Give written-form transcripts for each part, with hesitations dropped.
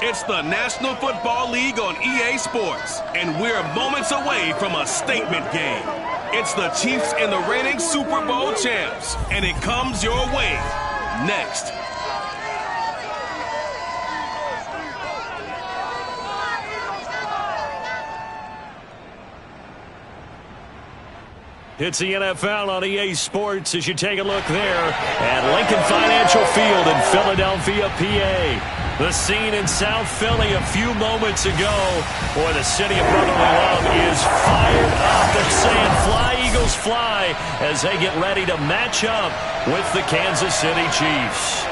It's the National Football League on EA Sports, and we're moments away from a statement game. It's the Chiefs and the reigning Super Bowl champs, and it comes your way next. It's the NFL on EA Sports as you take a look there at Lincoln Financial Field in Philadelphia, PA. The scene in South Philly a few moments ago. Boy, the city of brotherly love is fired up. They're saying fly, Eagles, fly as they get ready to match up with the Kansas City Chiefs.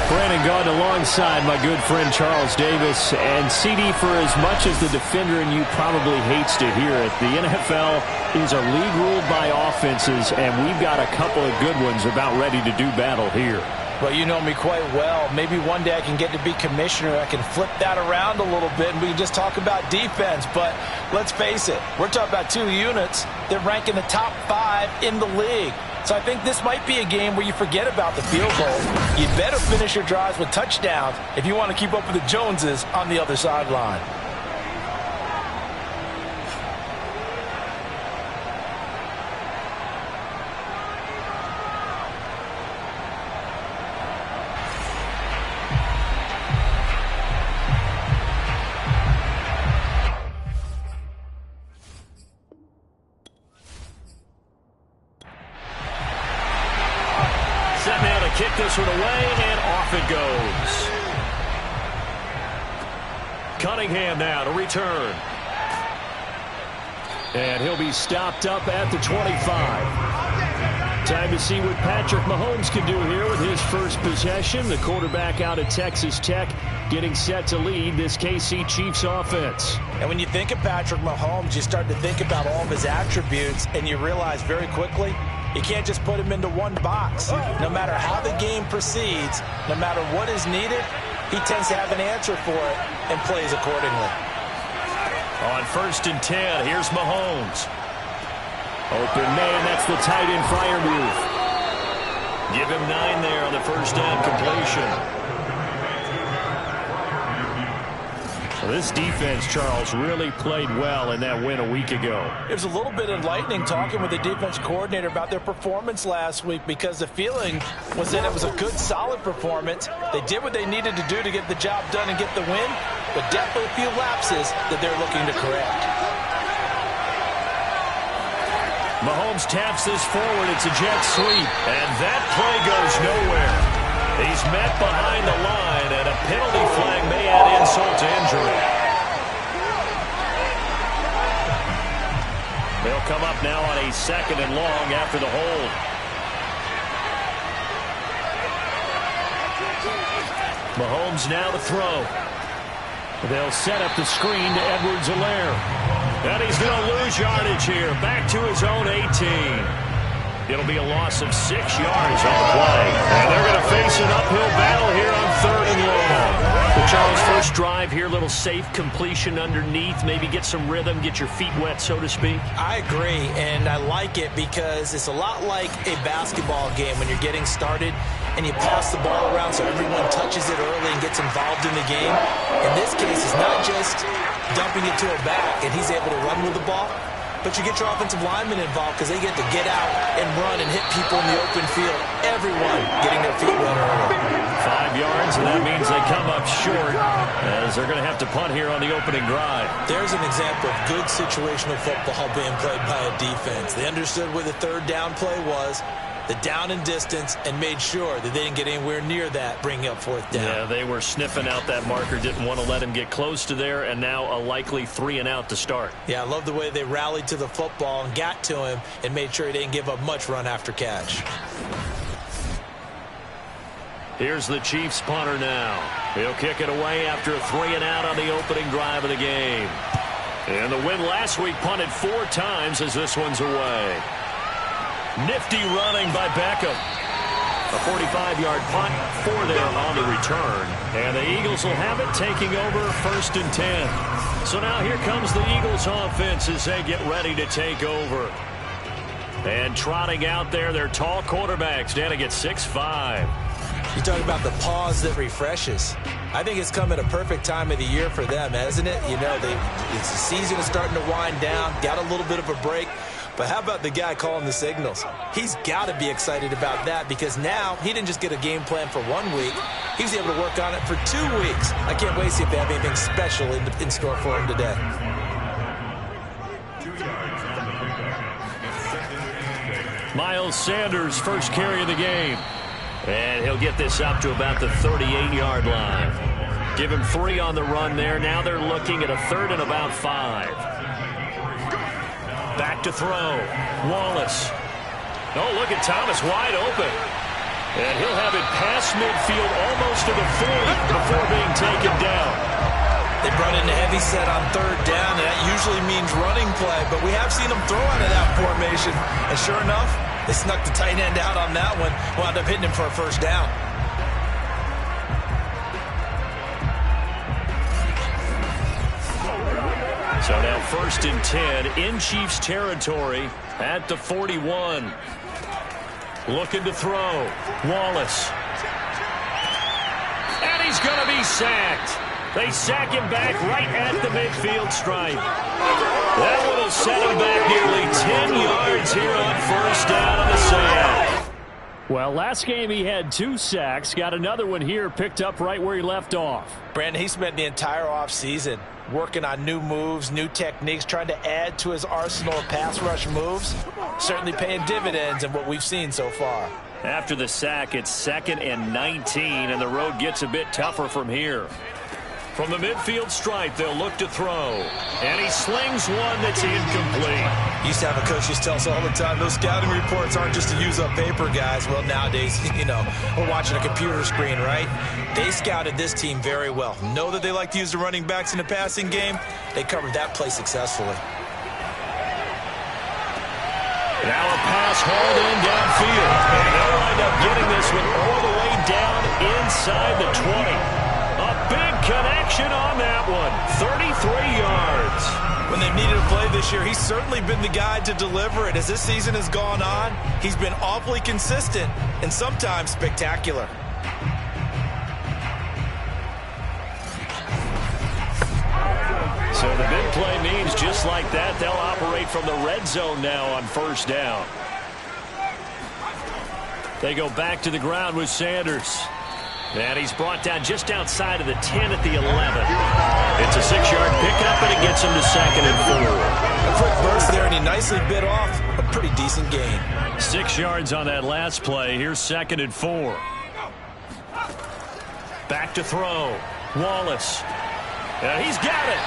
Brandon Gaudin alongside my good friend Charles Davis. And CD, for as much as the defender in you probably hates to hear it, the NFL is a league ruled by offenses, and we've got a couple of good ones about ready to do battle here. Well, you know me quite well. Maybe one day I can get to be commissioner. I can flip that around a little bit, and we can just talk about defense. But let's face it, we're talking about two units that rank in the top 5 in the league. So I think this might be a game where you forget about the field goal. You better finish your drives with touchdowns if you want to keep up with the Joneses on the other sideline. Kick this one away, and off it goes. Cunningham now to return. And he'll be stopped up at the 25. Time to see what Patrick Mahomes can do here with his first possession. The quarterback out of Texas Tech getting set to lead this KC Chiefs offense. And when you think of Patrick Mahomes, you start to think about all of his attributes, and you realize very quickly you can't just put him into one box. No matter how the game proceeds, no matter what is needed, he tends to have an answer for it and plays accordingly. On 1st and 10, here's Mahomes. Open man, that's the tight end flyer move. Give him 9 there on the first down completion. Well, this defense, Charles, really played well in that win a week ago. It was a little bit enlightening talking with the defense coordinator about their performance last week, because the feeling was that it was a good, solid performance. They did what they needed to do to get the job done and get the win, but definitely a few lapses that they're looking to correct. Mahomes taps this forward. It's a jet sweep, and that play goes nowhere. He's met behind the line, and a penalty flag may add insult to injury. They'll come up now on a 2nd and long after the hold. Mahomes now to throw. They'll set up the screen to Edwards-Helaire. And he's going to lose yardage here. Back to his own 18. It'll be a loss of 6 yards on the play. And they're going to face an uphill battle here on 3rd and long. The Charles, first drive here, little safe completion underneath. Maybe get some rhythm, get your feet wet, so to speak. I agree, and I like it because it's a lot like a basketball game when you're getting started and you pass the ball around so everyone touches it early and gets involved in the game. In this case, it's not just dumping it to a back and he's able to run with the ball, but you get your offensive linemen involved because they get to get out and run and hit people in the open field. Everyone getting their feet wet early. 5 yards, and that means they come up short as they're going to have to punt here on the opening drive. There's an example of good situational football being played by a defense. They understood where the 3rd down play was, the down and distance, and made sure that they didn't get anywhere near that, bringing up 4th down. Yeah, they were sniffing out that marker, didn't want to let him get close to there, and now a likely 3 and out to start. Yeah, I love the way they rallied to the football and got to him and made sure he didn't give up much run after catch. Here's the Chiefs punter now. He'll kick it away after a 3 and out on the opening drive of the game. And the win last week punted 4 times as this one's away. Nifty running by Beckham. A 45-yard punt for them on the return. And the Eagles will have it, taking over 1st and 10. So now here comes the Eagles offense as they get ready to take over. And trotting out there, their tall quarterbacks, standing at 6'5". You talk about the pause that refreshes. I think it's come at a perfect time of the year for them, hasn't it? You know, it's the season is starting to wind down, got a little bit of a break. But how about the guy calling the signals? He's got to be excited about that because now he didn't just get a game plan for 1 week. He was able to work on it for 2 weeks. I can't wait to see if they have anything special in store for him today. Miles Sanders, first carry of the game. And he'll get this up to about the 38-yard line. Give him 3 on the run there. Now they're looking at a 3rd and about 5. Back to throw. Wallace. Oh, look at Thomas wide open. And he'll have it past midfield almost to the 40 before being taken down. They brought in a heavy set on 3rd down, and that usually means running play. But we have seen them throw out of that formation. And sure enough, they snuck the tight end out on that one. Wound up hitting him for a 1st down. So now 1st and 10 in Chiefs territory at the 41. Looking to throw. Wallace. And he's going to be sacked. They sack him back right at the midfield stripe. That one will set him back nearly 10 yards here on 1st down on the sack. Well, last game he had 2 sacks. Got another one here, picked up right where he left off. Brandon, he spent the entire offseason working on new moves, new techniques, trying to add to his arsenal of pass rush moves. Certainly paying dividends in what we've seen so far. After the sack, it's 2nd and 19, and the road gets a bit tougher from here. From the midfield stripe, they'll look to throw. And he slings one that's incomplete. Used to have a coach used to tell us all the time, those scouting reports aren't just to use up paper, guys. Well, nowadays, you know, we're watching a computer screen, right? They scouted this team very well. Know that they like to use the running backs in the passing game. They covered that play successfully. Now a pass hauled in downfield. And they'll wind up getting this one all the way down inside the 20. A big connection on that one. 33 yards. When they've needed a play this year, he's certainly been the guy to deliver it. As this season has gone on, he's been awfully consistent and sometimes spectacular. So the big play means just like that, they'll operate from the red zone now on 1st down. They go back to the ground with Sanders. And he's brought down just outside of the 10 at the 11. It's a 6-yard pickup, and it gets him to 2nd and 4. A quick burst there, and he nicely bit off a pretty decent gain. 6 yards on that last play. Here's 2nd and 4. Back to throw. Wallace. And he's got it.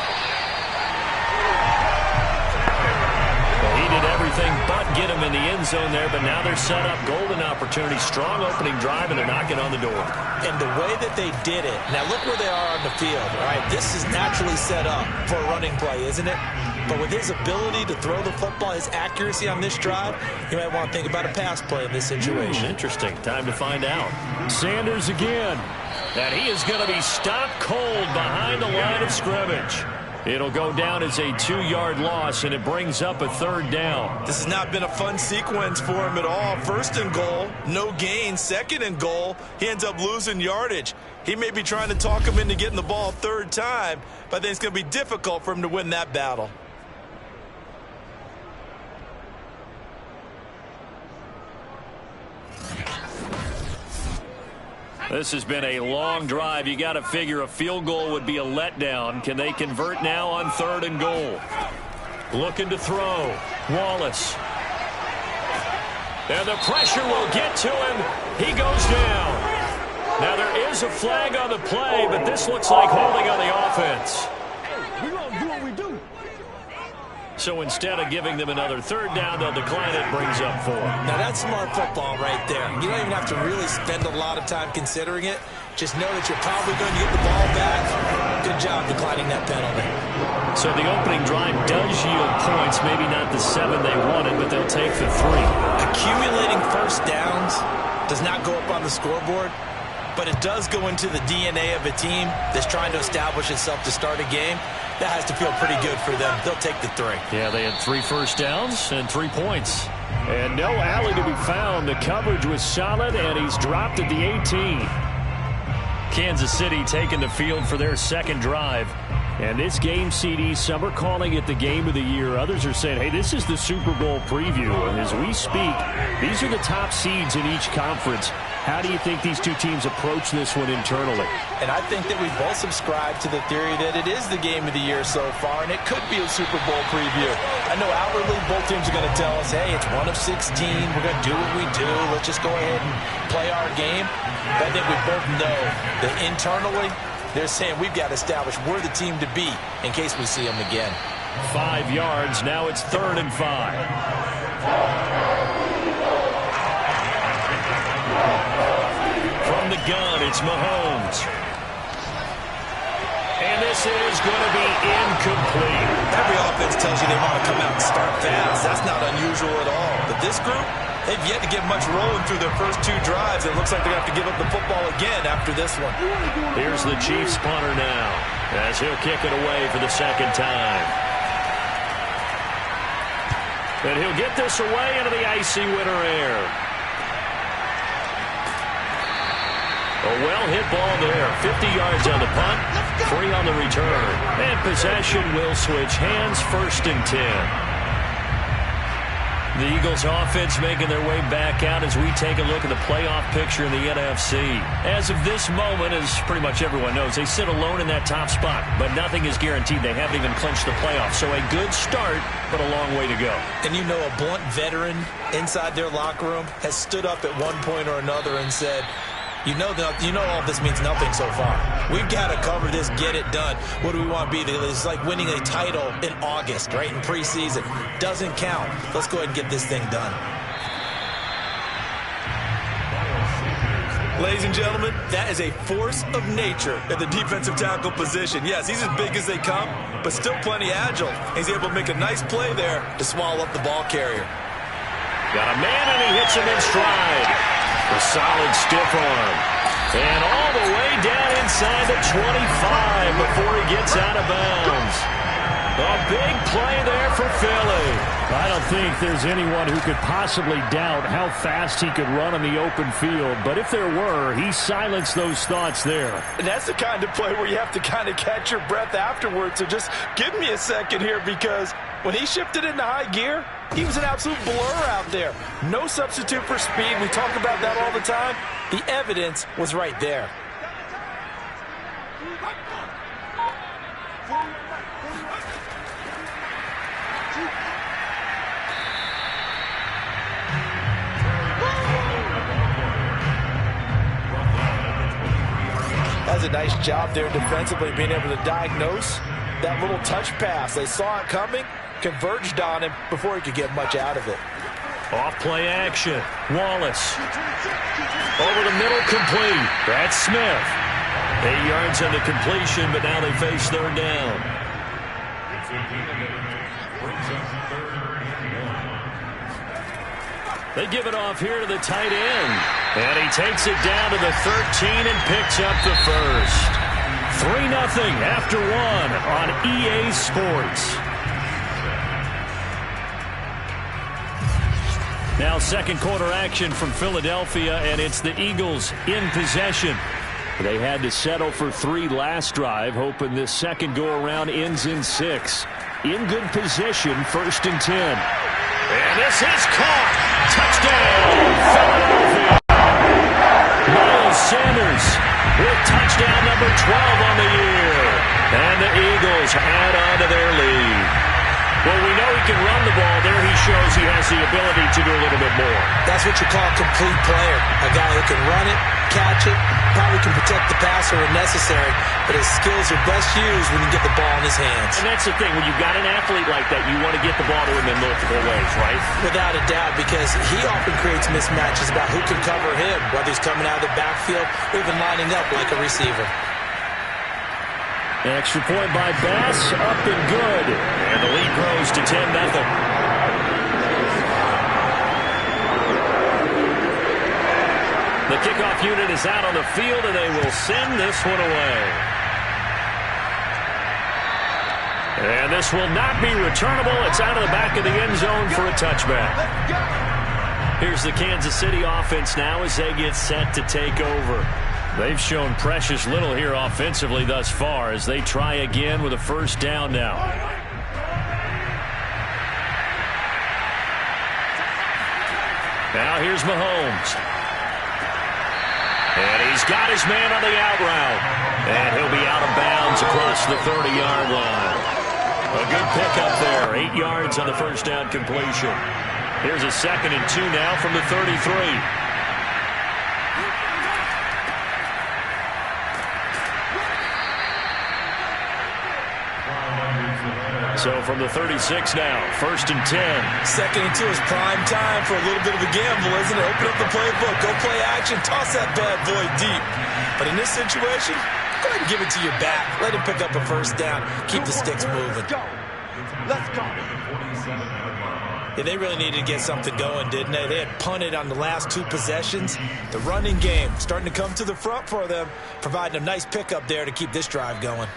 Well, he did everything but get him in the end zone there, but now they're set up. Golden opportunity. Strong opening drive, and they're knocking on the door. And the way that they did it, now look where they are on the field, all right? This is naturally set up for a running play, isn't it? But with his ability to throw the football, his accuracy on this drive, you might want to think about a pass play in this situation. Interesting. Time to find out. Sanders again. And he is going to be stopped cold behind the line of scrimmage. It'll go down as a 2-yard loss, and it brings up a 3rd down. This has not been a fun sequence for him at all. 1st and goal, no gain. 2nd and goal, he ends up losing yardage. He may be trying to talk him into getting the ball 3rd time, but I think it's going to be difficult for him to win that battle. This has been a long drive. You got to figure a field goal would be a letdown. Can they convert now on 3rd and goal? Looking to throw. Wallace. And the pressure will get to him. He goes down. Now there is a flag on the play, but this looks like holding on the offense. We're going to do what we do. So instead of giving them another 3rd down, they'll decline it. Brings up 4. Now that's smart football right there. You don't even have to really spend a lot of time considering it. Just know that you're probably going to get the ball back. Good job declining that penalty. So the opening drive does yield points. Maybe not the 7 they wanted, but they'll take the 3. Accumulating 1st downs does not go up on the scoreboard, but it does go into the DNA of a team that's trying to establish itself to start a game. That has to feel pretty good for them. They'll take the 3. Yeah, they had 3 first downs and 3 points. And no alley to be found. The coverage was solid, and he's dropped at the 18. Kansas City taking the field for their second drive. And this game, CD, some are calling it the game of the year. Others are saying, hey, this is the Super Bowl preview. And as we speak, these are the top seeds in each conference. How do you think these two teams approach this one internally? And I think that we both subscribe to the theory that it is the game of the year so far, and it could be a Super Bowl preview. I know outwardly both teams are going to tell us, hey, it's one of 16. We're going to do what we do. Let's just go ahead and play our game. But I think we both know that internally, they're saying we've got to establish we're the team to beat in case we see them again. 5 yards. Now it's 3rd and 5. From the gun, it's Mahomes. And this is going to be incomplete. Every offense tells you they want to come out and start fast. That's not unusual at all. But this group, they've yet to get much rolling through their first 2 drives. It looks like they're going to have to give up the football again after this one. Here's the Chiefs punter now, as he'll kick it away for the second time. And he'll get this away into the icy winter air. A well-hit ball there. 50 yards on the punt, 3 on the return. And possession will switch hands, 1st and 10. The Eagles offense making their way back out as we take a look at the playoff picture in the NFC. As of this moment, as pretty much everyone knows, they sit alone in that top spot, but nothing is guaranteed. They haven't even clinched the playoffs. So a good start, but a long way to go. And you know, a blunt veteran inside their locker room has stood up at one point or another and said, you know all this means nothing so far. We've got to cover this, get it done. What do we want to be? It's like winning a title in August, right, in preseason. Doesn't count. Let's go ahead and get this thing done. Ladies and gentlemen, that is a force of nature at the defensive tackle position. Yes, he's as big as they come, but still plenty agile. He's able to make a nice play there to swallow up the ball carrier. Got a man, and he hits him in stride. A solid stiff arm. And all the way down inside the 25 before he gets out of bounds. A big play there for Philly. I don't think there's anyone who could possibly doubt how fast he could run on the open field. But if there were, he silenced those thoughts there. And that's the kind of play where you have to kind of catch your breath afterwards. So just give me a second here, because when he shifted into high gear, he was an absolute blur out there. No substitute for speed. We talk about that all the time. The evidence was right there. That's a nice job there defensively, being able to diagnose that little touch pass. They saw it coming, converged on him before he could get much out of it. Off play action. Wallace. Over the middle, complete. That's Smith. 8 yards on the completion, but now they face 3rd down. They give it off here to the tight end. And he takes it down to the 13 and picks up the first. 3-0 after 1 on EA Sports. Now second quarter action from Philadelphia, and it's the Eagles in possession. They had to settle for 3 last drive, hoping this second go-around ends in 6. In good position, 1st and 10. And this is caught. Touchdown, Philadelphia. Miles Sanders with touchdown number 12 on the year. And the Eagles add on to their lead. Well, we know he can run the ball. There he shows he has the ability to do a little bit more. That's what you call a complete player. A guy who can run it, catch it, probably can protect the passer when necessary, but his skills are best used when you get the ball in his hands. And that's the thing. When you've got an athlete like that, you want to get the ball to him in multiple ways, right? Without a doubt, because he often creates mismatches about who can cover him, whether he's coming out of the backfield or even lining up like a receiver. An extra point by Bass, up and good. And the lead grows to 10-0. The kickoff unit is out on the field, and they will send this one away. And this will not be returnable. It's out of the back of the end zone for a touchback. Here's the Kansas City offense now as they get set to take over. They've shown precious little here offensively thus far as they try again with a first down now. Now here's Mahomes. And he's got his man on the out route. And he'll be out of bounds across the 30-yard line. A good pickup there. 8 yards on the first down completion. Here's a 2nd and 2 now from the 33. So from the 36 now, 1st and 10. 2nd and 2 is prime time for a little bit of a gamble, isn't it? Open up the playbook, go play action, toss that bad boy deep. But in this situation, go ahead and give it to your back. Let him pick up a first down. Keep the sticks moving. Let's go. Yeah, they really needed to get something going, didn't they? They had punted on the last 2 possessions. The running game starting to come to the front for them, providing a nice pickup there to keep this drive going.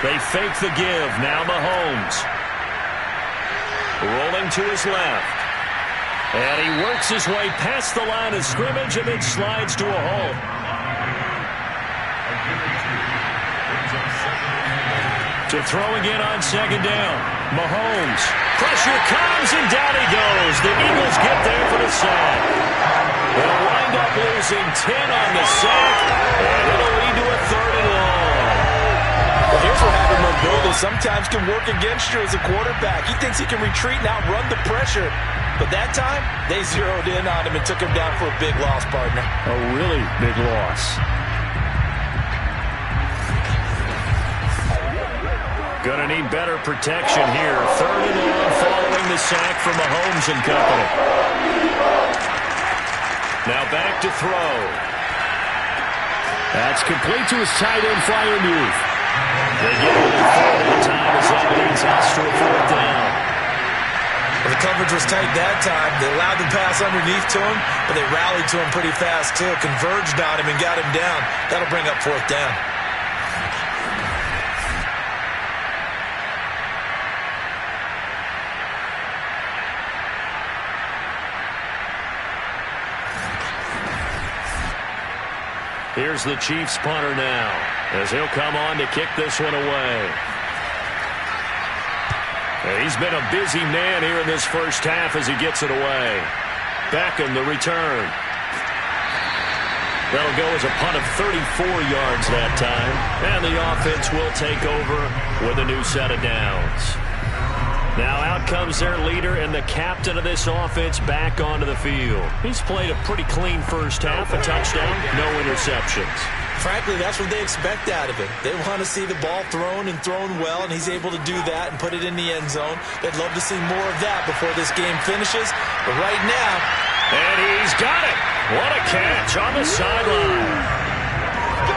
They fake the give. Now Mahomes. Rolling to his left. And he works his way past the line of scrimmage and then slides to a halt. To throw again on 2nd down. Mahomes. Pressure comes and down he goes. The Eagles get there for the sack. They'll wind up losing 10 on the sack. And it'll lead to a 3rd and long. Well, here's what having mobility sometimes can work against you as a quarterback. He thinks he can retreat and outrun the pressure. But that time, they zeroed in on him and took him down for a big loss, partner. A really big loss. Gonna need better protection here. 3rd and long following the sack from Mahomes and company. Now back to throw. That's complete to his tight end, Freiermuth. They get only 4 at the time as that leads us to a 4th down. Well, the coverage was tight that time. They allowed the pass underneath to him, but they rallied to him pretty fast, too. Converged on him and got him down. That'll bring up 4th down. Here's the Chiefs punter now, as he'll come on to kick this one away. And he's been a busy man here in this first half as he gets it away. Beckham, the return. That'll go as a punt of 34 yards that time. And the offense will take over with a new set of downs. Now out comes their leader and the captain of this offense back onto the field. He's played a pretty clean first half, a touchdown, no interceptions. Frankly, that's what they expect out of him. They want to see the ball thrown and thrown well, and he's able to do that and put it in the end zone. They'd love to see more of that before this game finishes. But right now... And he's got it! What a catch on the sideline.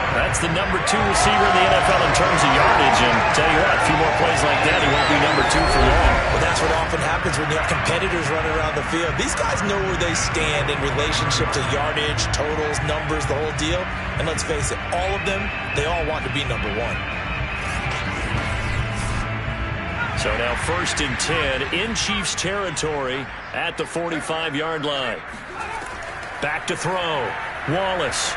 That's the number 2 receiver in the NFL in terms of yardage. And tell you what, a few more plays like that, he won't be number 2 for long. Well, that's what often happens when you have competitors running around the field. These guys know where they stand in relationship to yardage, totals, numbers, the whole deal. And let's face it, all of them, they all want to be number 1. So now 1st and 10 in Chiefs territory at the 45-yard line. Back to throw. Wallace.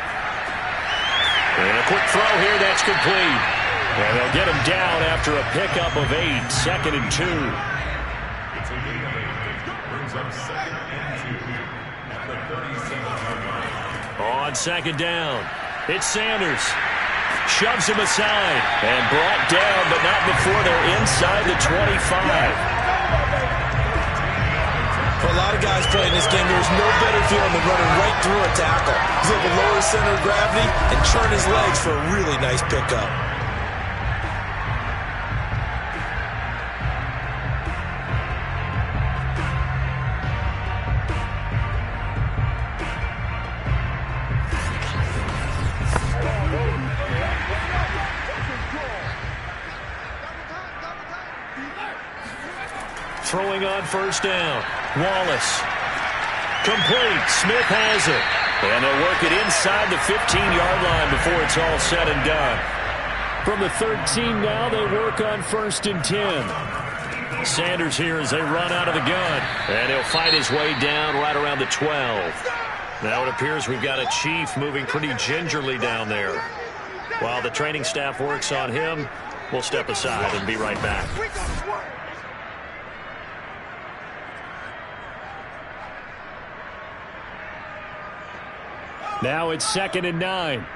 And a quick throw here, that's complete. And they'll get him down after a pickup of 8, 2nd and 2. On 2nd down, it's Sanders. Shoves him aside and brought down, but not before they're inside the 25. For a lot of guys playing this game, there's no better feeling than running right through a tackle. He's able to lower his center of gravity and turn his legs for a really nice pickup. Throwing on 1st down. Wallace. Complete. Smith has it. And they'll work it inside the 15-yard line before it's all said and done. From the 13 now, they work on 1st and 10. Sanders here as they run out of the gun. And he'll fight his way down right around the 12. Now it appears we've got a Chief moving pretty gingerly down there. While the training staff works on him, we'll step aside and be right back. Now it's 2nd and 9.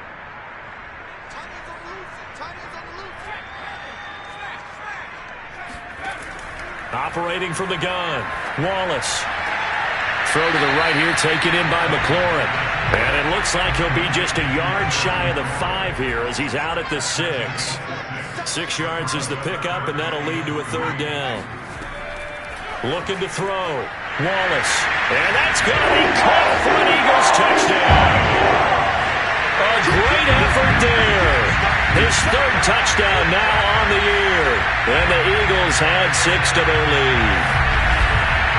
Operating from the gun. Wallace. Throw to the right here, taken in by McLaurin. And it looks like he'll be just a yard shy of the 5 here as he's out at the 6. 6 yards is the pickup, and that'll lead to a 3rd down. Looking to throw. Wallace. And that's going to be caught for an Eagles touchdown. A great effort there. His 3rd touchdown now on the year. And the Eagles had 6 to their lead.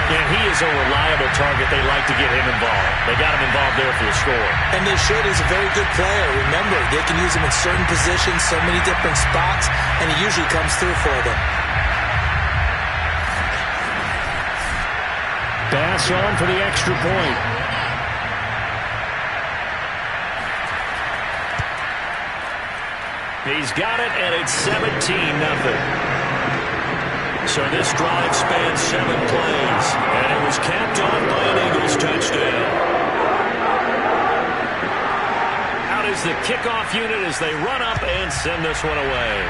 And he is a reliable target. They like to get him involved. They got him involved there for the score. And they should. He's a very good player. Remember, they can use him in certain positions, so many different spots, and he usually comes through for them. Pass on for the extra point. He's got it, and it's 17-0. So this drive spans 7 plays, and it was capped off by an Eagles touchdown. Out is the kickoff unit as they run up and send this one away.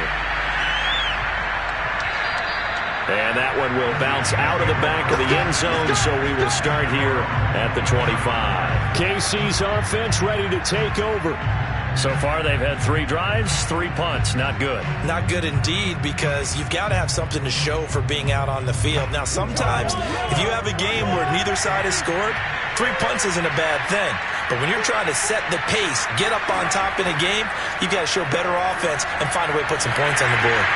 And that one will bounce out of the back of the end zone, so we will start here at the 25. KC's offense ready to take over. So far, they've had 3 drives, 3 punts. Not good. Not good indeed, because you've got to have something to show for being out on the field. Now, sometimes, if you have a game where neither side has scored, 3 punts isn't a bad thing. But when you're trying to set the pace, get up on top in a game, you've got to show better offense and find a way to put some points on the board.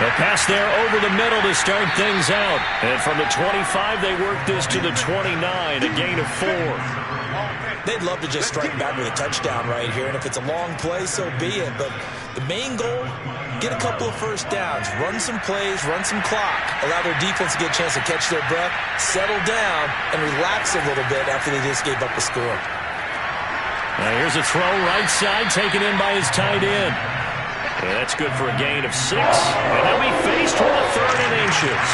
A pass there over the middle to start things out. And from the 25, they work this to the 29, a gain of 4. They'd love to just strike back with a touchdown right here, and if it's a long play, so be it. But the main goal, get a couple of first downs, run some plays, run some clock, allow their defense to get a chance to catch their breath, settle down, and relax a little bit after they just gave up a score. Now here's a throw right side, taken in by his tight end. And that's good for a gain of 6, and they'll be faced with a 3rd and inches.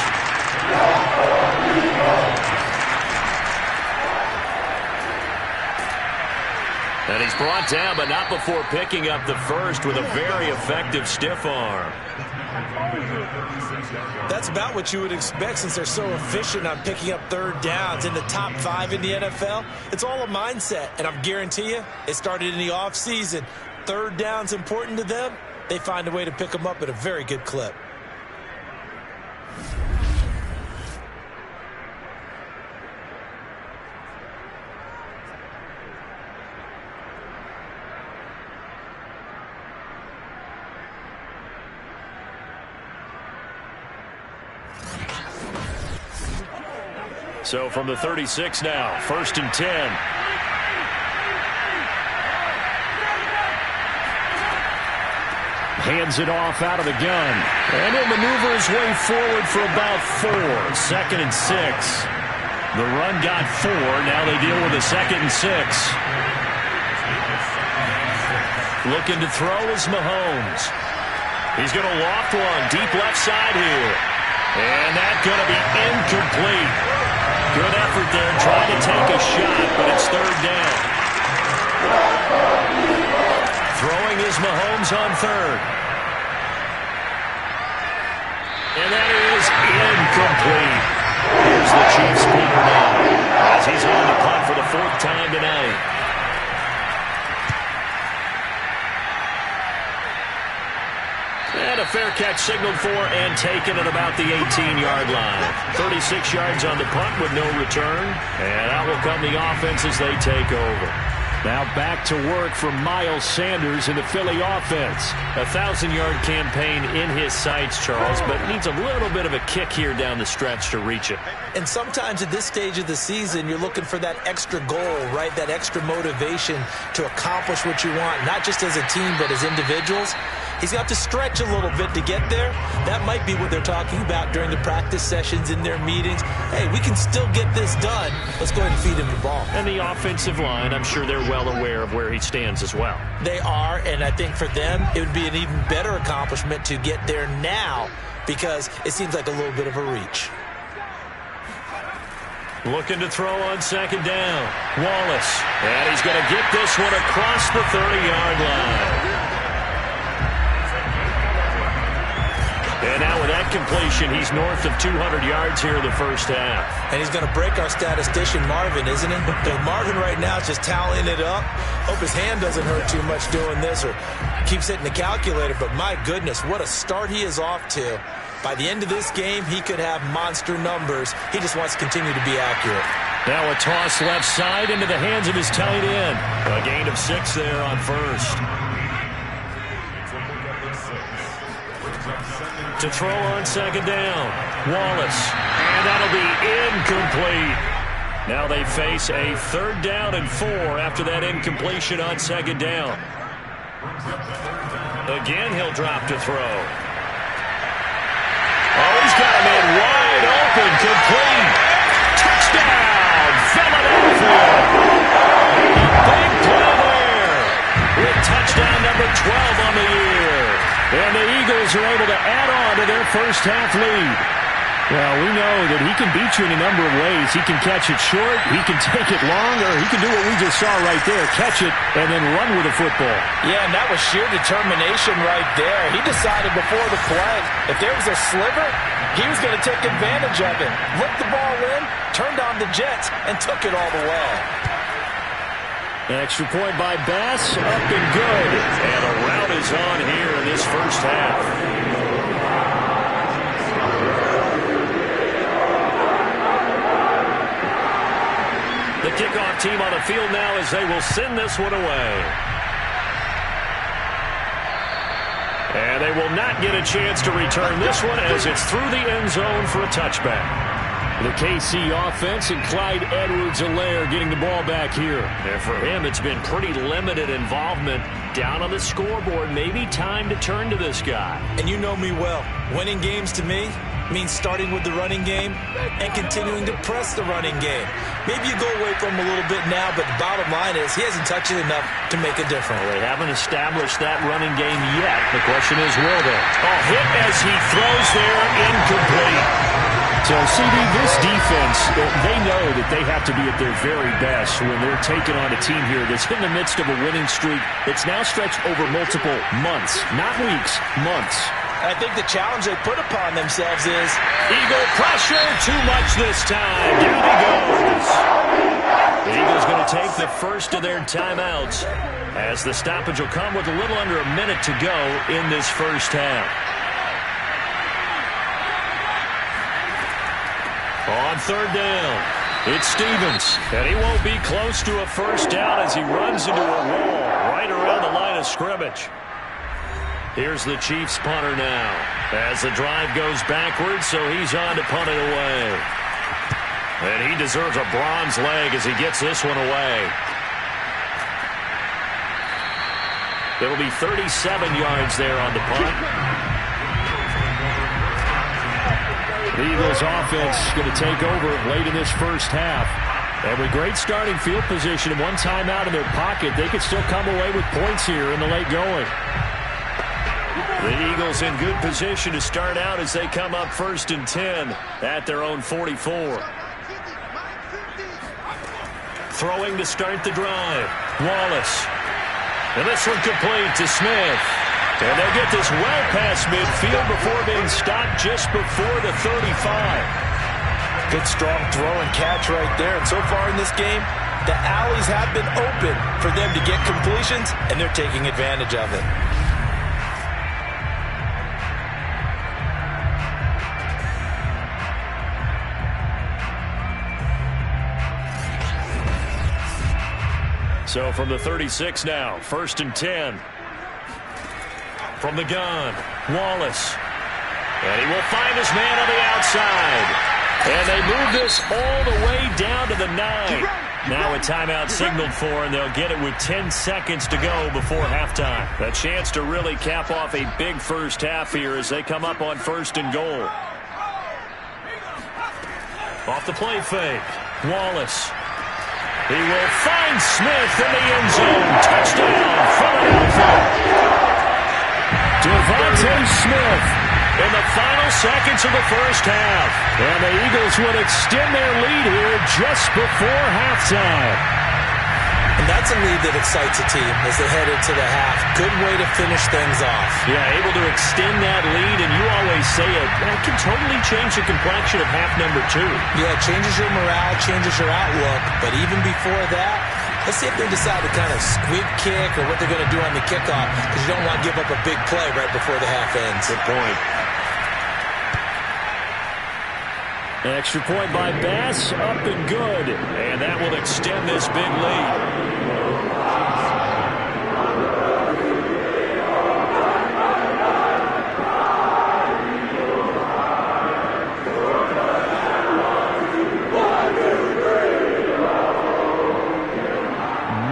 And he's brought down, but not before picking up the 1st with a very effective stiff arm. That's about what you would expect since they're so efficient on picking up 3rd downs in the top 5 in the NFL. It's all a mindset, and I guarantee you, it started in the offseason. 3rd down's important to them. They find a way to pick them up at a very good clip. So from the 36 now, 1st and 10. Hands it off out of the gun. And he'll maneuver his way forward for about 4. 2nd and 6. The run got 4. Now they deal with a 2nd and 6. Looking to throw is Mahomes. He's going to loft one deep left side here. And that's going to be incomplete. Good effort there trying to take a shot, but it's 3rd down. Throwing is Mahomes on 3rd. And that is incomplete. Here's the Chiefs punter now as he's on the punt for the 4th time tonight. And a fair catch signaled for and taken at about the 18-yard line. 36 yards on the punt with no return. And out will come the offense as they take over. Now back to work for Miles Sanders in the Philly offense. 1,000-yard campaign in his sights, Charles, but needs a little bit of a kick here down the stretch to reach it. And sometimes at this stage of the season, you're looking for that extra goal, right? That extra motivation to accomplish what you want, not just as a team, but as individuals. He's got to stretch a little bit to get there. That might be what they're talking about during the practice sessions in their meetings. Hey, we can still get this done. Let's go ahead and feed him the ball. And the offensive line, I'm sure they're well aware of where he stands as well. They are, and I think for them, it would be an even better accomplishment to get there now because it seems like a little bit of a reach. Looking to throw on second down. Wallace. And he's going to get this one across the 30-yard line. And now with that completion, he's north of 200 yards here in the first half. And he's going to break our statistician, Marvin, isn't he? Because Marvin right now is just tallying it up. Hope his hand doesn't hurt too much doing this or keeps hitting the calculator. But my goodness, what a start he is off to. By the end of this game, he could have monster numbers. He just wants to continue to be accurate. Now a toss left side into the hands of his tight end. A gain of 6 there on first. To throw on second down. Wallace. And that'll be incomplete. Now they face a 3rd down and 4 after that incompletion on second down. Again, he'll drop to throw. Oh, he's got him in wide open. Complete. Touchdown, Philadelphia. A big play there. With touchdown number 12 on the year. And the Eagles are able to add on to their first half lead. Well, we know that he can beat you in a number of ways. He can catch it short, he can take it long, or he can do what we just saw right there, catch it and then run with the football. Yeah, and that was sheer determination right there. He decided before the play, if there was a sliver, he was going to take advantage of it. Looked the ball in, turned on the Jets, and took it all the way. An extra point by Bass, up and good. And a rout is on here in this first half. The kickoff team on the field now as they will send this one away. And they will not get a chance to return this one as it's through the end zone for a touchback. The KC offense and Clyde Edwards-Helaire getting the ball back here. And for him, it's been pretty limited involvement down on the scoreboard. Maybe time to turn to this guy. And you know me well. Winning games to me means starting with the running game and continuing to press the running game. Maybe you go away from him a little bit now, but the bottom line is he hasn't touched it enough to make a difference. Well, they haven't established that running game yet. The question is, will they? Oh, hit as he throws there, incomplete. So, CD, this defense, they know that they have to be at their very best when they're taking on a team here that's in the midst of a winning streak that's now stretched over multiple months, not weeks, months. I think the challenge they put upon themselves is Eagle pressure, too much this time. Down he goes. The Eagles going to take the first of their timeouts as the stoppage will come with a little under a minute to go in this first half. On 3rd down, it's Stevens, and he won't be close to a first down as he runs into a wall right around the line of scrimmage. Here's the Chiefs punter now as the drive goes backwards, so he's on to punt it away. And he deserves a bronze leg as he gets this one away. It'll be 37 yards there on the punt. The Eagles offense going to take over late in this first half. And with great starting field position and one timeout in their pocket, they could still come away with points here in the late going. The Eagles in good position to start out as they come up 1st and 10 at their own 44. Throwing to start the drive. Wallace. And this one complete to Smith. And they'll get this well past midfield before being stopped just before the 35. Good strong throw and catch right there. And so far in this game, the alleys have been open for them to get completions, and they're taking advantage of it. So from the 36 now, 1st and 10. From the gun, Wallace. And he will find his man on the outside. And they move this all the way down to the 9. Now a timeout signaled for, and they'll get it with 10 seconds to go before halftime. A chance to really cap off a big first half here as they come up on 1st and goal. Off the play fake, Wallace. He will find Smith in the end zone. Touchdown, Philadelphia. Devontae Smith in the final seconds of the first half. And the Eagles would extend their lead here just before halftime. And that's a lead that excites a team as they head into the half. Good way to finish things off. Yeah, able to extend that lead, and you always say it, that can totally change the complexion of half number 2. Yeah, it changes your morale, changes your outlook. But even before that, let's see if they decide to kind of squib kick or what they're going to do on the kickoff, because you don't want to give up a big play right before the half ends. Good point. Extra point by Bass, up and good. And that will extend this big lead.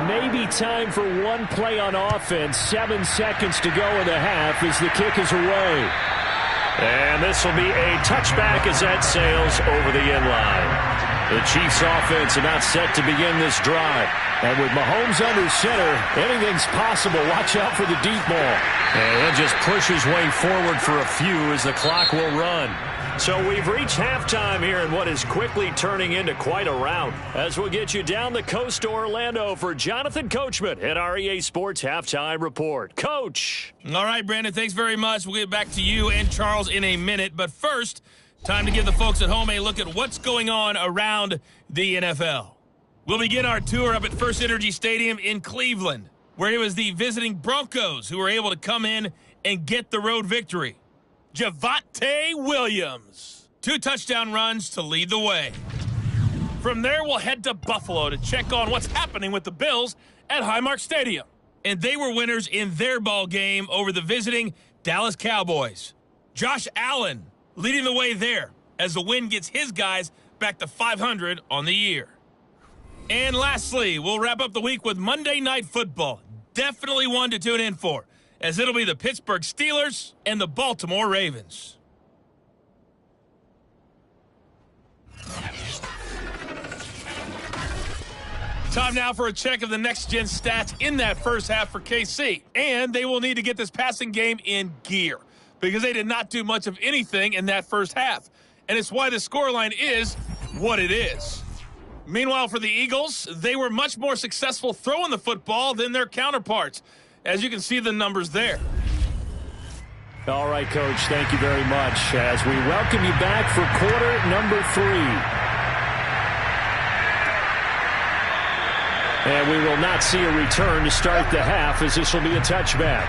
Maybe time for one play on offense. 7 seconds to go in the half as the kick is away. And this will be a touchback as that sails over the end line. The Chiefs offense about set to begin this drive. And with Mahomes under center, anything's possible. Watch out for the deep ball. And he'll just push his way forward for a few as the clock will run. So we've reached halftime here in what is quickly turning into quite a rout. As we'll get you down the coast to Orlando for Jonathan Coachman at our EA Sports Halftime Report. Coach. All right, Brandon, thanks very much. We'll get back to you and Charles in a minute. But first, time to give the folks at home a look at what's going on around the NFL. We'll begin our tour up at First Energy Stadium in Cleveland, where it was the visiting Broncos who were able to come in and get the road victory. Javonte Williams, 2 touchdown runs to lead the way. From there, we'll head to Buffalo to check on what's happening with the Bills at Highmark Stadium. And they were winners in their ball game over the visiting Dallas Cowboys. Josh Allen leading the way there as the win gets his guys back to 500 on the year. And lastly, we'll wrap up the week with Monday Night Football. Definitely one to tune in for, as it'll be the Pittsburgh Steelers and the Baltimore Ravens. Time now for a check of the next-gen stats in that first half for KC. And they will need to get this passing game in gear, because they did not do much of anything in that first half. And it's why the scoreline is what it is. Meanwhile, for the Eagles, they were much more successful throwing the football than their counterparts, as you can see the numbers there. All right, Coach, thank you very much. As we welcome you back for quarter number 3. And we will not see a return to start the half, as this will be a touchback.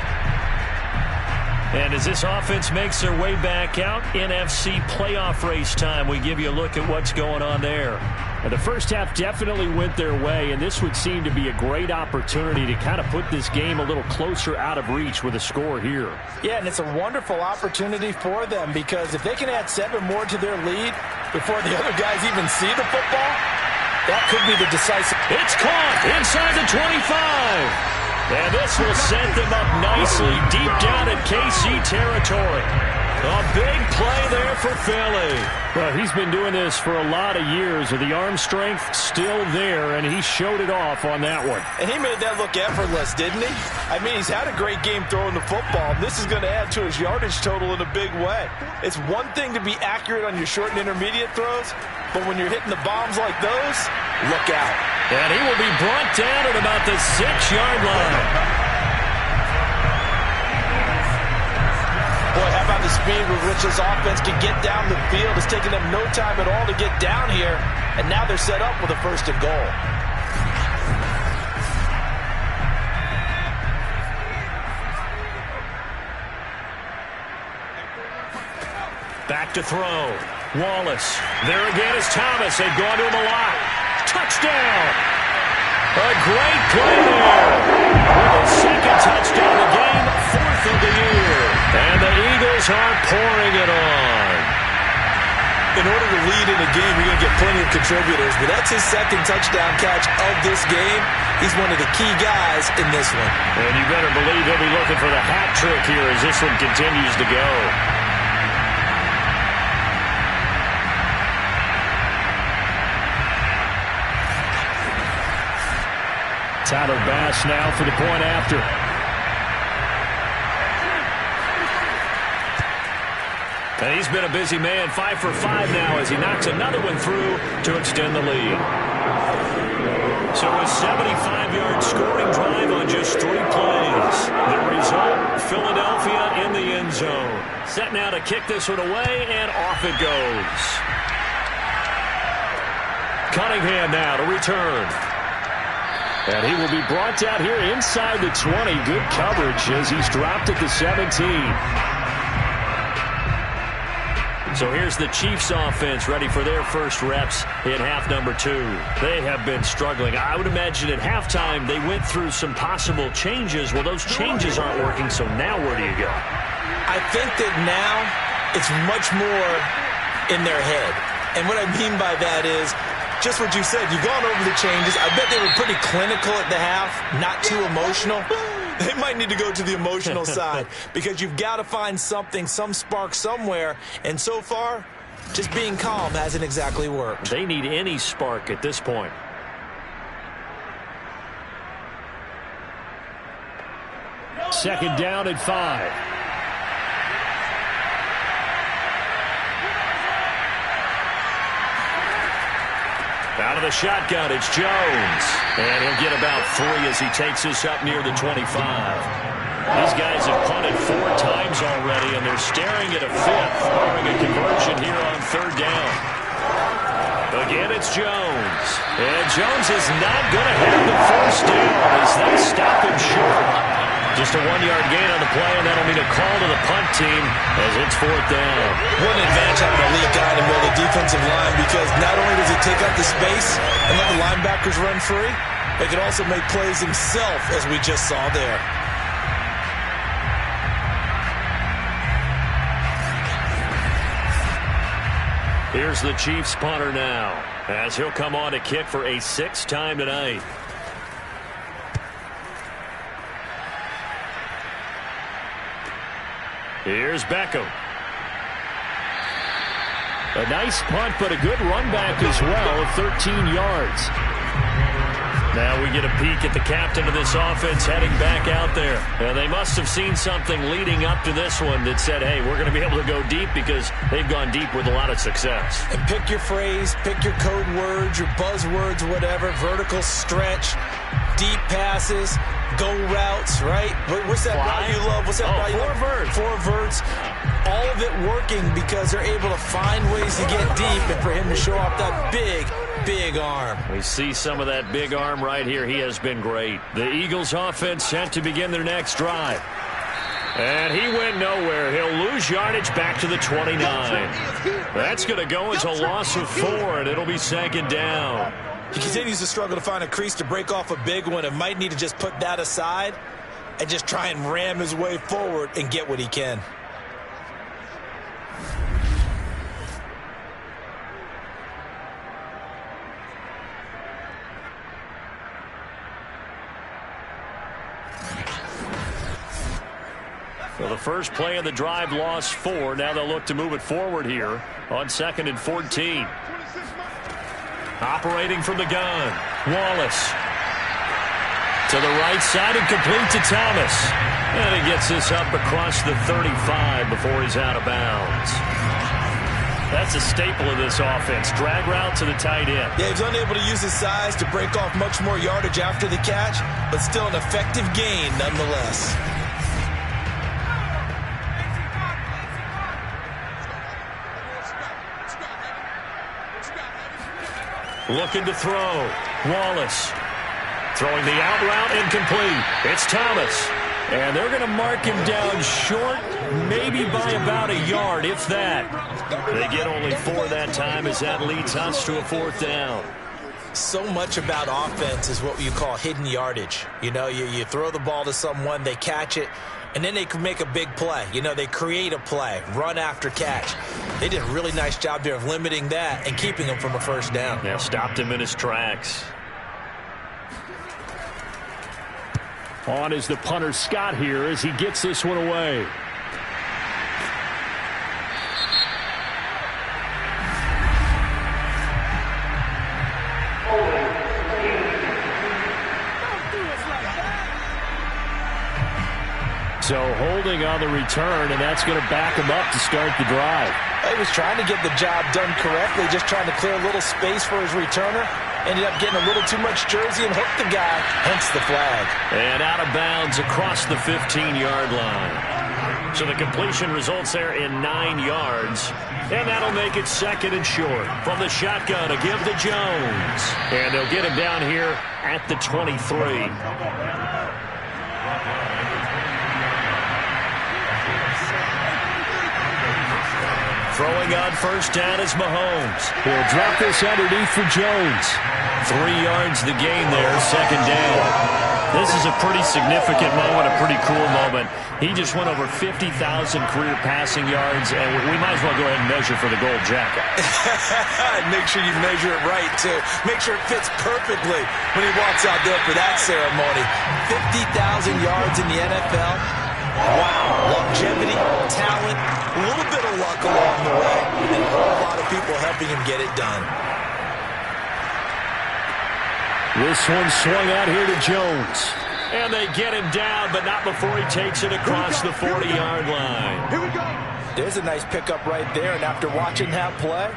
And as this offense makes their way back out, NFC playoff race time, we give you a look at what's going on there. And the first half definitely went their way, and this would seem to be a great opportunity to kind of put this game a little closer out of reach with a score here. Yeah, and it's a wonderful opportunity for them, because if they can add 7 more to their lead before the other guys even see the football, that could be the decisive. It's caught inside the 25. And this will set them up nicely deep down in KC territory. A big play there for Philly. Well, he's been doing this for a lot of years, with the arm strength still there, and he showed it off on that one. And he made that look effortless, didn't he? I mean, he's had a great game throwing the football. This is going to add to his yardage total in a big way. It's one thing to be accurate on your short and intermediate throws, but when you're hitting the bombs like those, look out. And he will be brought down at about the 6-yard line. Boy, how about the speed with which this offense can get down the field? It's taken them no time at all to get down here, and now they're set up with a 1st and goal. Back to throw. Wallace. There again is Thomas. They've gone to him a lot. Touchdown! A great play there. With his second touchdown of the game, 4th of the year. And the Eagles are pouring it on. In order to lead in a game, you're going to get plenty of contributors, but that's his second touchdown catch of this game. He's one of the key guys in this one. And you better believe he'll be looking for the hat trick here as this one continues to go. Tyler Bass now for the point after. And he's been a busy man, 5 for 5 now as he knocks another one through to extend the lead. So a 75-yard scoring drive on just 3 plays. The result, Philadelphia in the end zone. Set now to kick this one away, and off it goes. Cunningham now to return. And he will be brought down here inside the 20. Good coverage as he's dropped at the 17. So here's the Chiefs offense ready for their first reps in half number 2. They have been struggling. I would imagine at halftime they went through some possible changes. Well, those changes aren't working, so now where do you go? I think that now it's much more in their head. And what I mean by that is just what you said. You've gone over the changes. I bet they were pretty clinical at the half, not too emotional. They might need to go to the emotional side because you've got to find something, some spark somewhere. And so far, just being calm hasn't exactly worked. They need any spark at this point. Second down and 5. Out of the shotgun, it's Jones. And he'll get about 3 as he takes this up near the 25. These guys have punted 4 times already, and they're staring at a 5th, barring a conversion here on 3rd down. Again, it's Jones. And Jones is not going to have the first down as they stop him short. Just a 1-yard gain on the play, and that'll mean a call to the punt team as it's 4th down. What an advantage having a lead guy in the middle of the defensive line, because not only does he take up the space and let the linebackers run free, but he can also make plays himself, as we just saw there. Here's the Chiefs punter now, as he'll come on to kick for a 6th time tonight. Here's Beckham. A nice punt, but a good run back as well of 13 yards. Now we get a peek at the captain of this offense heading back out there. Now they must have seen something leading up to this one that said, hey, we're going to be able to go deep because they've gone deep with a lot of success. And pick your phrase, pick your code words, your buzzwords, whatever, vertical stretch, deep passes, go routes, right? What's that route you love? What's that route you love? 4 verts. 4 verts. All of it working because they're able to find ways to get deep and for him to show off that big arm. We see some of that big arm right here. He has been great. The Eagles offense set to begin their next drive. And he went nowhere. He'll lose yardage back to the 29. That's going to go as a loss of 4, and it'll be 2nd down. He continues to struggle to find a crease to break off a big one and might need to just put that aside and just try and ram his way forward and get what he can. Well, the first play of the drive lost 4. Now they'll look to move it forward here on 2nd and 14. Operating from the gun, Wallace. To the right side and complete to Thomas. And he gets this up across the 35 before he's out of bounds. That's a staple of this offense. Drag route to the tight end. Yeah, he was unable to use his size to break off much more yardage after the catch, but still an effective gain nonetheless. Looking to throw. Wallace. Throwing the out route incomplete. It's Thomas. And they're going to mark him down short, maybe by about a yard, if that. They get only 4 that time as that leads us to a 4th down. So much about offense is what you call hidden yardage. You know, you throw the ball to someone, they catch it, and then they can make a big play. You know, they create a play, run after catch. They did a really nice job there of limiting that and keeping him from a first down. Yeah, stopped him in his tracks. On is the punter Scott here as he gets this one away. So holding on the return, and that's going to back him up to start the drive. He was trying to get the job done correctly, just trying to clear a little space for his returner. Ended up getting a little too much jersey and hooked the guy, hence the flag. And out of bounds across the 15-yard line. So the completion results there in 9 yards. And that'll make it second and short. From the shotgun to give to Jones. And they'll get him down here at the 23. Throwing on first down is Mahomes. He'll drop this underneath for Jones. 3 yards the gain there, second down. This is a pretty significant moment, a pretty cool moment. He just went over 50,000 career passing yards, and we might as well go ahead and measure for the gold jacket. Make sure you measure it right, too. Make sure it fits perfectly when he walks out there for that ceremony. 50,000 yards in the NFL. Wow, longevity, talent, a little bit of luck along the way, and a whole lot of people helping him get it done. This one swung out here to Jones. And they get him down, but not before he takes it across the 40-yard line. Here we go. There's a nice pickup right there, and after watching that play,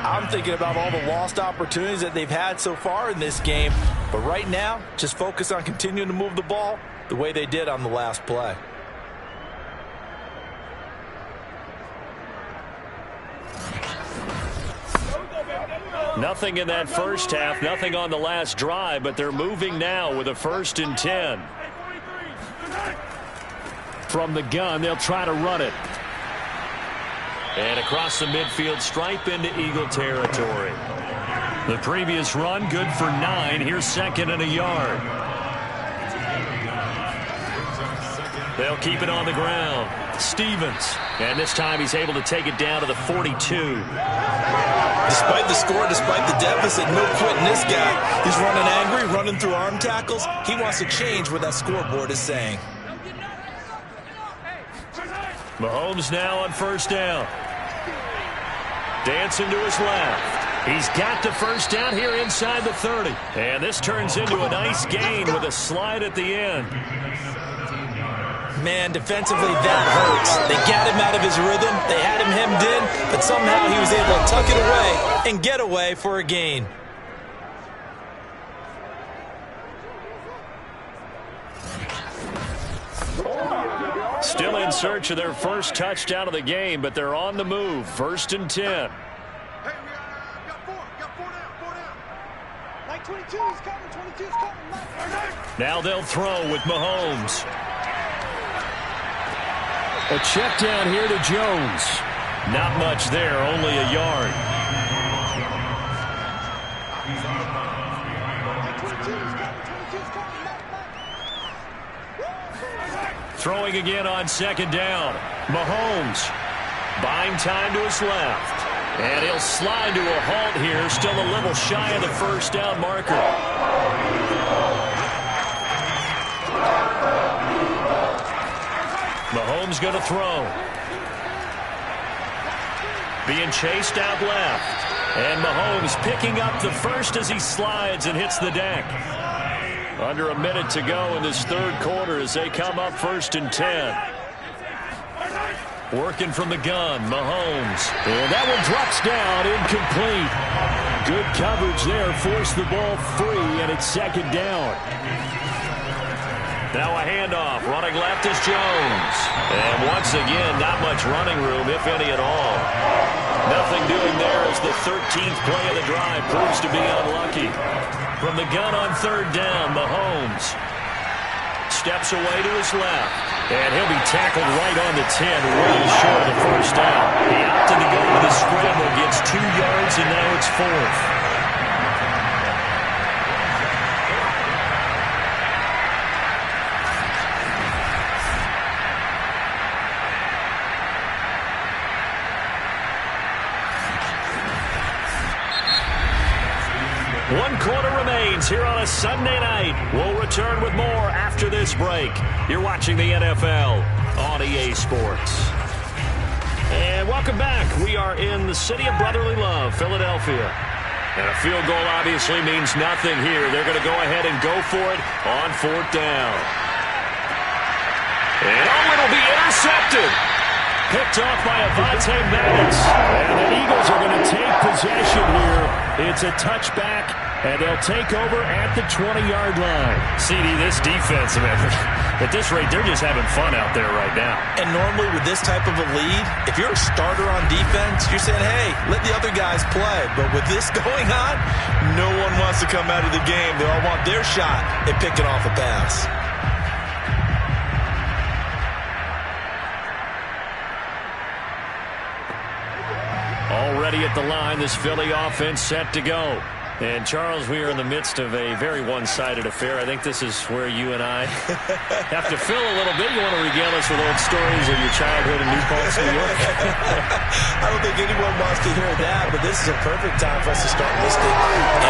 I'm thinking about all the lost opportunities that they've had so far in this game. But right now, just focus on continuing to move the ball the way they did on the last play. Nothing in that first half, nothing on the last drive, but they're moving now with a 1st and 10. From the gun, they'll try to run it. And across the midfield stripe into Eagle territory. The previous run, good for 9. Here's 2nd and a yard. They'll keep it on the ground. Stevens. And this time he's able to take it down to the 42. Despite the score, despite the deficit, no quitting this guy. He's running angry, running through arm tackles. He wants to change what that scoreboard is saying. Mahomes now on first down. Dancing to his left. He's got the first down here inside the 30. And this turns into a nice gain with a slide at the end. Man, defensively, that hurts. They got him out of his rhythm. They had him hemmed in, but somehow he was able to tuck it away and get away for a gain. Still in search of their first touchdown of the game, but they're on the move. 1st and 10. Hey, we got four down. Like 22 is coming, 22 is coming. Now they'll throw with Mahomes. A check down here to Jones. Not much there, only a yard. Throwing again on 2nd down. Mahomes buying time to his left. And he'll slide to a halt here, still a little shy of the first down marker. Mahomes going to throw. Being chased out left. And Mahomes picking up the first as he slides and hits the deck. Under a minute to go in this 3rd quarter as they come up 1st and 10. Working from the gun, Mahomes. And that one drops down, incomplete. Good coverage there, forced the ball free, and it's 2nd down. Now a handoff, running left is Jones. And once again, not much running room, if any at all. Nothing doing there as the 13th play of the drive proves to be unlucky. From the gun on 3rd down, Mahomes steps away to his left. And he'll be tackled right on the 10, well short of the first down. He opted to go with a scramble, gets 2 yards, and now it's 4th. 1 quarter remains here on a Sunday night. We'll return with more after this break. You're watching the NFL on EA Sports. And welcome back. We are in the city of brotherly love, Philadelphia. And a field goal obviously means nothing here. They're going to go ahead and go for it on 4th down. And it'll be intercepted. Picked off by Avonte Maddox. And the Eagles are going to take possession here. It's a touchback, and they'll take over at the 20-yard line. CD, this defense, man, at this rate, they're just having fun out there right now. And normally with this type of a lead, if you're a starter on defense, you're saying, hey, let the other guys play. But with this going on, no one wants to come out of the game. They all want their shot at picking off a pass. Already at the line, this Philly offense set to go. And, Charles, we are in the midst of a very one-sided affair. I think this is where you and I have to fill a little bit. You want to regale us with old stories of your childhood in New Paltz, New York? I don't think anyone wants to hear that, but this is a perfect time for us to start listing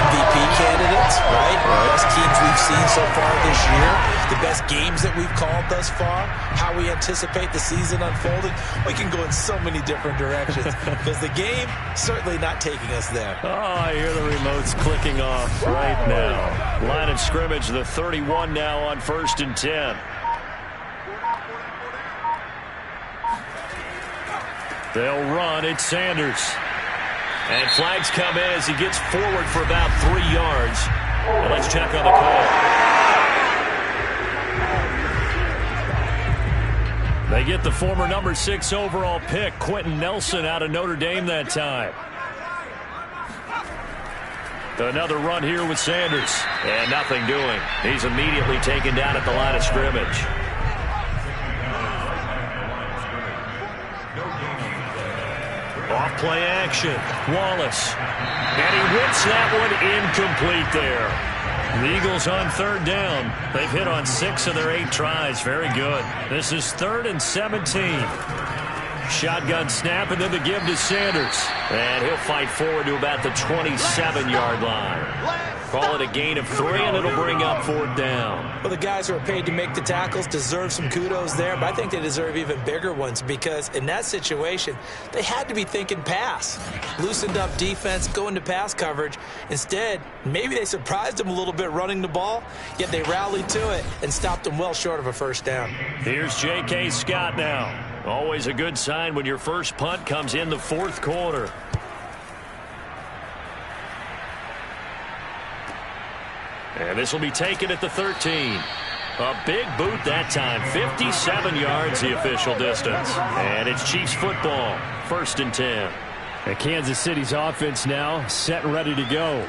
MVP candidates, right? The best teams we've seen so far this year, the best games that we've called thus far, how we anticipate the season unfolding. We can go in so many different directions because the game certainly not taking us there. Oh, I hear the remotes clicking off right now. Line of scrimmage, the 31 now on 1st and 10. They'll run. It's Sanders. And flags come in as he gets forward for about 3 yards. Well, let's check on the call. They get the former number 6 overall pick, Quentin Nelson, out of Notre Dame that time. Another run here with Sanders. And nothing doing. He's immediately taken down at the line of scrimmage. Off play action. Wallace. And he whips that one incomplete there. The Eagles on 3rd down. They've hit on 6 of their 8 tries. Very good. This is 3rd and 17. Shotgun snap, and then the give to Sanders. And he'll fight forward to about the 27-yard line. Call it a gain of 3, and it'll bring up 4th down. Well, the guys who are paid to make the tackles deserve some kudos there, but I think they deserve even bigger ones because in that situation, they had to be thinking pass. Loosened up defense, go into pass coverage. Instead, maybe they surprised them a little bit running the ball, yet they rallied to it and stopped them well short of a 1st down. Here's J.K. Scott now. Always a good sign when your first punt comes in the 4th quarter. And this will be taken at the 13. A big boot that time. 57 yards the official distance. And it's Chiefs football. 1st and 10. And Kansas City's offense now set and ready to go.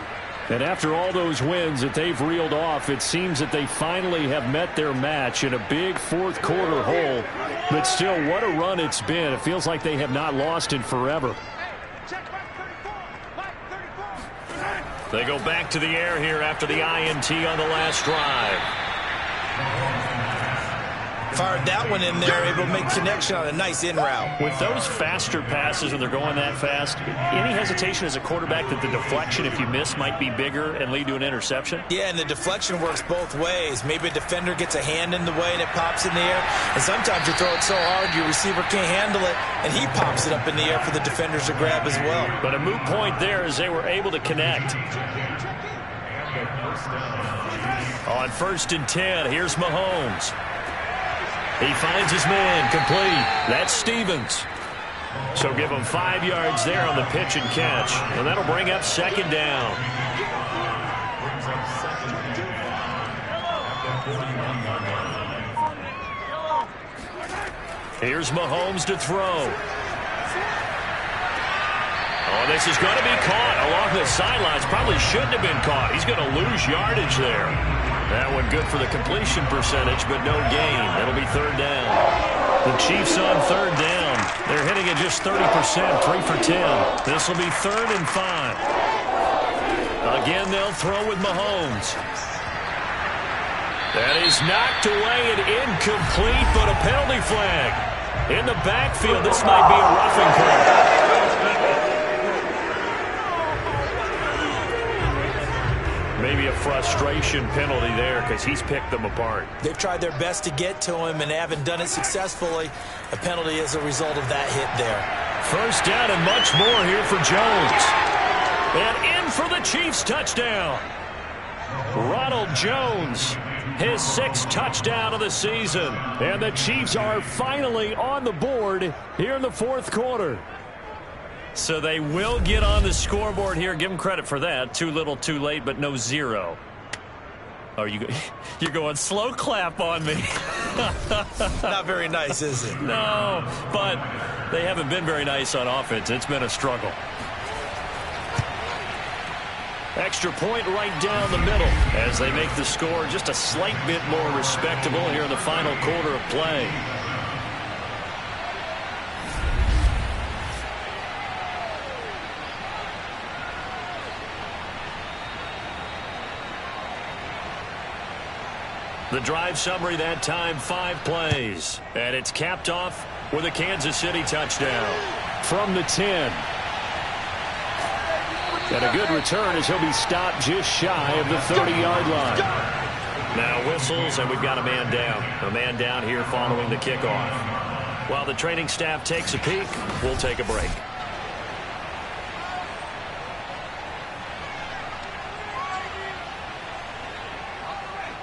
And after all those wins that they've reeled off, it seems that they finally have met their match in a big 4th quarter hole. But still, what a run it's been. It feels like they have not lost in forever. They go back to the air here after the INT on the last drive. Fired that one in there, able to make connection on a nice in route. With those faster passes when they're going that fast, any hesitation as a quarterback that the deflection, if you miss, might be bigger and lead to an interception? Yeah, and the deflection works both ways. Maybe a defender gets a hand in the way and it pops in the air. And sometimes you throw it so hard your receiver can't handle it, and he pops it up in the air for the defenders to grab as well. But a moot point there as they were able to connect. On 1st and 10, here's Mahomes. He finds his man complete. That's Stevens. So give him 5 yards there on the pitch and catch. And that'll bring up 2nd down. Here's Mahomes to throw. Oh, this is going to be caught along the sidelines. Probably shouldn't have been caught. He's going to lose yardage there. That one good for the completion percentage, but no gain. It'll be 3rd down. The Chiefs on 3rd down. They're hitting at just 30%, 3 for 10. This will be 3rd and 5. Again, they'll throw with Mahomes. That is knocked away and incomplete, but a penalty flag. In the backfield, this might be a roughing call. Maybe a frustration penalty there because he's picked them apart. They've tried their best to get to him and they haven't done it successfully. A penalty as a result of that hit there. First down and much more here for Jones. And in for the Chiefs touchdown. Ronald Jones, his 6th touchdown of the season. And the Chiefs are finally on the board here in the 4th quarter. So they will get on the scoreboard here. Give them credit for that. Too little, too late, but no 0. Oh, you're going slow clap on me. Not very nice, is it? No, but they haven't been very nice on offense. It's been a struggle. Extra point right down the middle as they make the score just a slight bit more respectable here in the final quarter of play. The drive summary that time, 5 plays. And it's capped off with a Kansas City touchdown. From the 10. And a good return as he'll be stopped just shy of the 30-yard line. Now whistles, and we've got a man down. A man down here following the kickoff. While the training staff takes a peek, we'll take a break.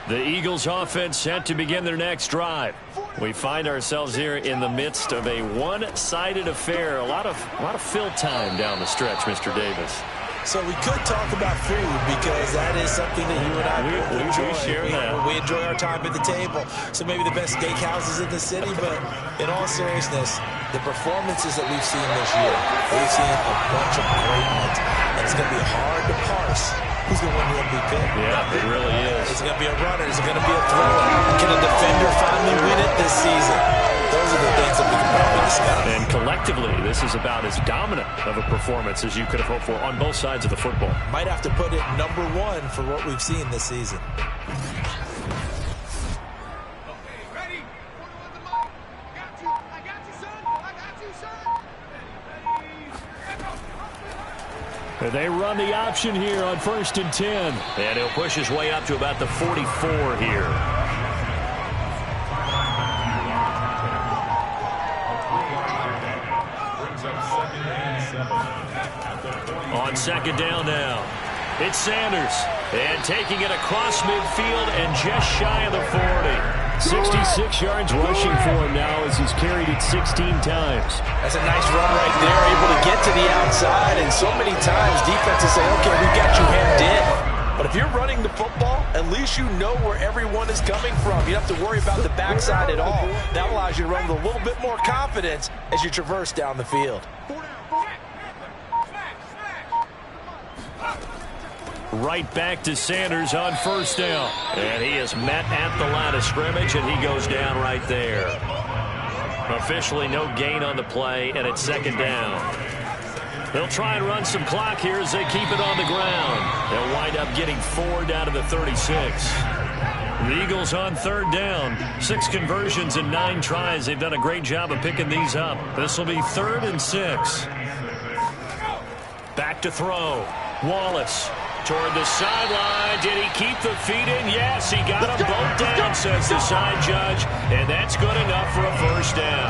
The Eagles offense set to begin their next drive. We find ourselves here in the midst of a one-sided affair. A lot of fill time down the stretch, Mr. Davis. So we could talk about food because that is something that you and I enjoy. We share that. We enjoy our time at the table. So maybe the best steakhouses in the city, but in all seriousness, the performances that we've seen this year, we've seen a bunch of great ones. And it's going to be hard to parse who's going to win the MVP. Yeah, it really is. Is it going to be a runner? Is it going to be a thrower? Can a defender finally win it this season? Those are the things that we can probably discuss. And collectively, this is about as dominant of a performance as you could have hoped for on both sides of the football. Might have to put it number 1 for what we've seen this season. Ready? I got you. I got you, son. I got you, son. And they run the option here on 1st and 10. And he'll push his way up to about the 44 here. On 2nd down now, it's Sanders. And taking it across midfield and just shy of the 40. 66 yards rushing for him now as he's carried it 16 times. That's a nice run right there, able to get to the outside. And so many times defenses say, okay, we got you hemmed in. But if you're running the football, at least you know where everyone is coming from. You don't have to worry about the backside at all. That allows you to run with a little bit more confidence as you traverse down the field. Right back to Sanders on 1st down. And he is met at the line of scrimmage, and he goes down right there. Officially no gain on the play, and it's 2nd down. They'll try and run some clock here as they keep it on the ground. They'll wind up getting 4 down to the 36. The Eagles on 3rd down. 6 conversions in 9 tries. They've done a great job of picking these up. This will be 3rd and 6. Back to throw. Wallace. Toward the sideline. Did he keep the feet in? Yes, he got them both down, says the side judge. And that's good enough for a 1st down.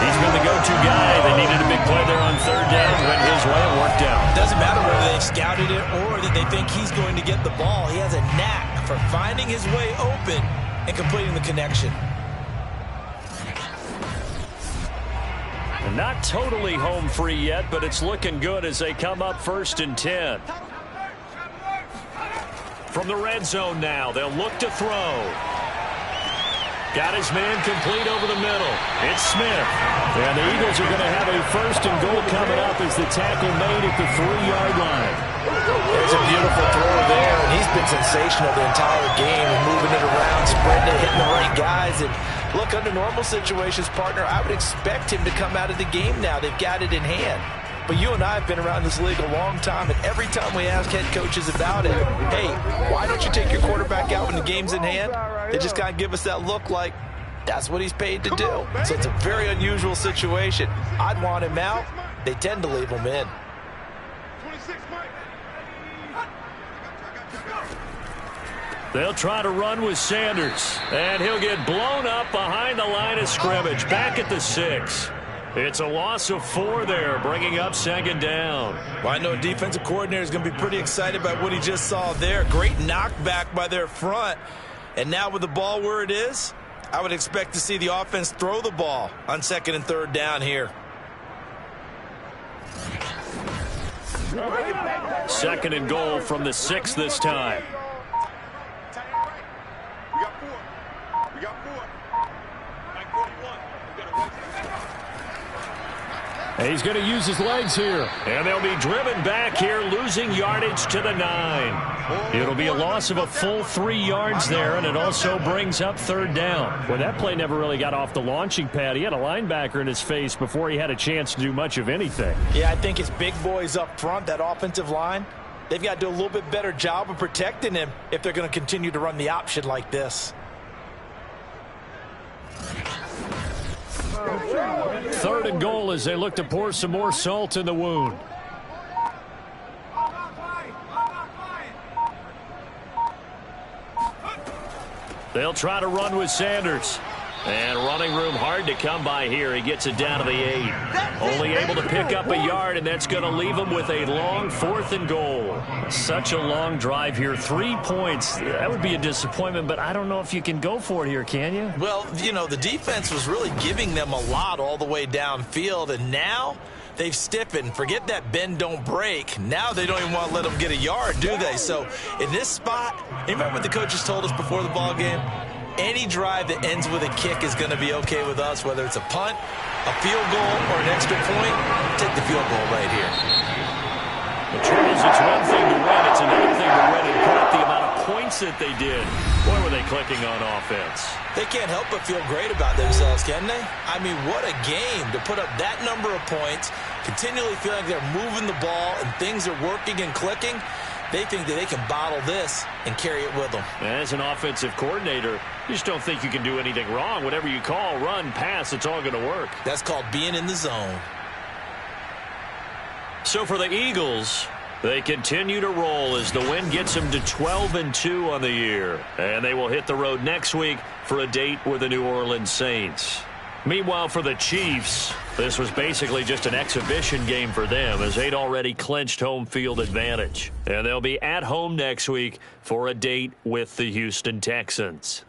He's been the go-to guy. They needed a big play there on 3rd down. Went his way and worked out. It doesn't matter whether they've scouted it or that they think he's going to get the ball. He has a knack for finding his way open and completing the connection. Not totally home free yet, but it's looking good as they come up 1st and 10. From the red zone now, they'll look to throw. Got his man complete over the middle. It's Smith. And the Eagles are going to have a 1st and goal coming up as the tackle made at the 3-yard line. There's a beautiful throw there, and he's been sensational the entire game and moving it around, spreading it, hitting the right guys. And look, under normal situations, partner, I would expect him to come out of the game now. They've got it in hand. But you and I have been around this league a long time, and every time we ask head coaches about it, hey, why don't you take your quarterback out when the game's in hand? They just kind of give us that look like that's what he's paid to do. So it's a very unusual situation. I'd want him out. They tend to leave him in. 26, Mike. They'll try to run with Sanders. And he'll get blown up behind the line of scrimmage. Back at the 6. It's a loss of 4 there, bringing up 2nd down. Well, I know a defensive coordinator is going to be pretty excited about what he just saw there. Great knockback by their front. And now with the ball where it is, I would expect to see the offense throw the ball on 2nd and 3rd down here. 2nd and goal from the 6 this time. We got 4. We got 4. 941. We got a And he's going to use his legs here. And they'll be driven back here, losing yardage to the 9. It'll be a loss of a full 3 yards there, and it also brings up 3rd down. Well, that play never really got off the launching pad. He had a linebacker in his face before he had a chance to do much of anything. Yeah, I think his big boys up front, that offensive line, they've got to do a little bit better job of protecting him if they're going to continue to run the option like this. 3rd and goal as they look to pour some more salt in the wound. They'll try to run with Sanders. And running room hard to come by here. He gets it down to the 8. Only able to pick up a yard, and that's going to leave him with a long 4th and goal. Such a long drive here. 3 points. That would be a disappointment, but I don't know if you can go for it here, can you? Well, you know, the defense was really giving them a lot all the way downfield, and now they've stiffened. Forget that bend, don't break. Now they don't even want to let them get a yard, do they? So in this spot, you remember what the coaches told us before the ball game? Any drive that ends with a kick is going to be okay with us, whether it's a punt, a field goal, or an extra point. Take the field goal right here. Well, Charles, it's one thing to win. It's another thing to win and put up the amount of points that they did. Boy, were they clicking on offense. They can't help but feel great about themselves, can they? I mean, what a game to put up that number of points, continually feeling like they're moving the ball and things are working and clicking. They think that they can bottle this and carry it with them. As an offensive coordinator, you just don't think you can do anything wrong. Whatever you call, run, pass, it's all going to work. That's called being in the zone. So for the Eagles, they continue to roll as the win gets them to 12-2 on the year. And they will hit the road next week for a date with the New Orleans Saints. Meanwhile, for the Chiefs, this was basically just an exhibition game for them as they'd already clinched home field advantage. And they'll be at home next week for a date with the Houston Texans.